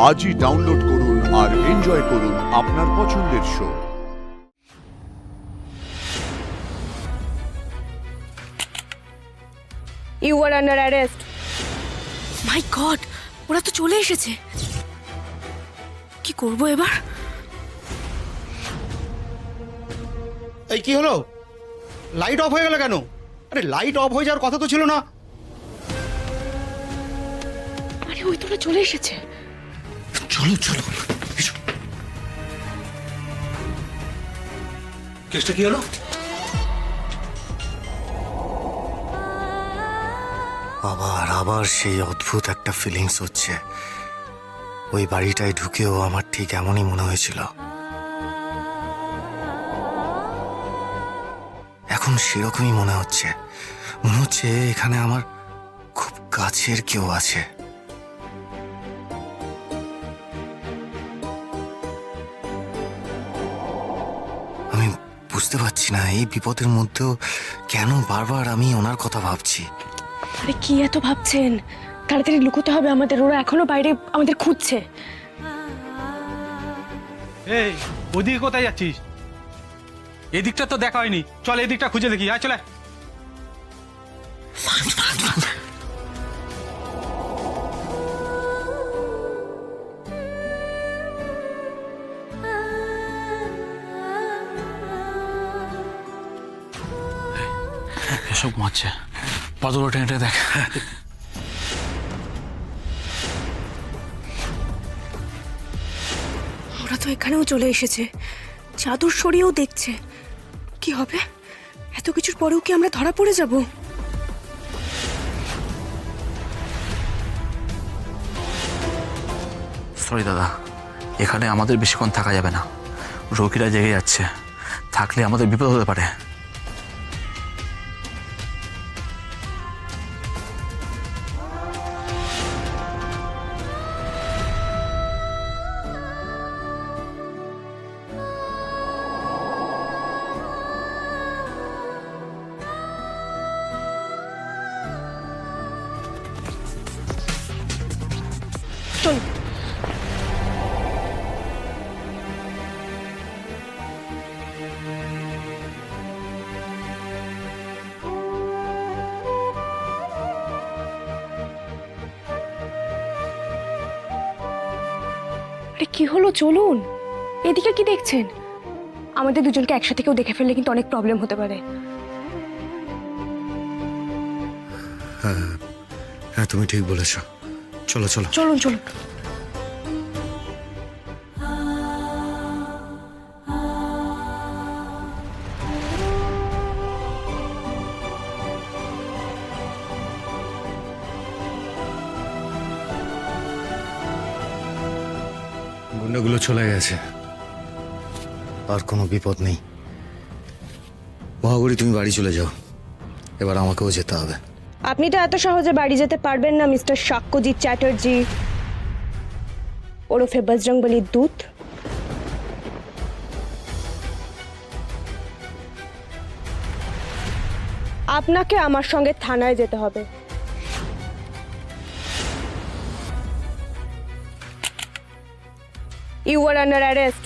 আজই ডাউনলোড করুন আর এনজয় করুন আপনার পছন্দের show. You are under arrest. My god, ওরা তো চলে এসেছে। কি করব এবার? এই কি হলো? লাইট অফ হয়ে গেল কেন? আরে লাইট অফ হয়ে যাওয়ার কথা তো ছিল না। আরে ওই তো ওরা চলে এসেছে। চলো চলো এসো। কেসটা কি হলো? আবার সেই অদ্ভুত একটা ফিলিংস হচ্ছে। ওই বাড়িটায় ঢুকেও আমার ঠিক এমনই মনে হয়েছিল। এখন সেরকমই মনে হচ্ছে এখানে আমার খুব কাছের কেউ আছে। আমি বুঝতে পারছি না এই বিপদের মধ্যেও কেন বারবার আমি ওনার কথা ভাবছি। আরে কি এত ভাবছেন? তাড়াতাড়ি লুকোতে হবে আমাদের, ওরা এখনো বাইরে আমাদের খুঁজছে। এই ওদিকে কোথায় যাচ্ছিস? এদিকটা তো দেখা হয়নি, চল এদিকটা খুঁজে দেখি। আয় চলে। এসব ঘুমাচ্ছে, পাদুলো টেনে দেখ। ওরা তো এখানেও চলে এসেছে, চাদর সরিয়েও দেখছে। কি হবে? এত কিছুর পরেও কি আমরা ধরা পড়ে যাব? সরি দাদা, এখানে আমাদের বেশিক্ষণ থাকা যাবে না। রোগীরা জেগে যাচ্ছে, থাকলে আমাদের বিপদ হতে পারে। চলো। আরে কি হলো? চলুন। এদিকে কি দেখছেন? আমাদের দুজনকে একসাথে কেউ দেখে ফেললে কিন্তু অনেক প্রবলেম হতে পারে। হ্যাঁ, তুমি ঠিক বলেছ। চলো চলো চলুন চলুন। গুন্ডাগুলো চলে গেছে, আর কোনো বিপদ নেই। মহাগরি, তুমি বাড়ি চলে যাও, এবার আমাকেও যেতে হবে। আপনি তো এত সহজে বাড়ি যেতে পারবেন না মিস্টার সাক্ষ্যজিৎ চ্যাটার্জি, ওরফে বজরংবলীর দূত। আপনাকে আমার সঙ্গে থানায় যেতে হবে। You are under arrest.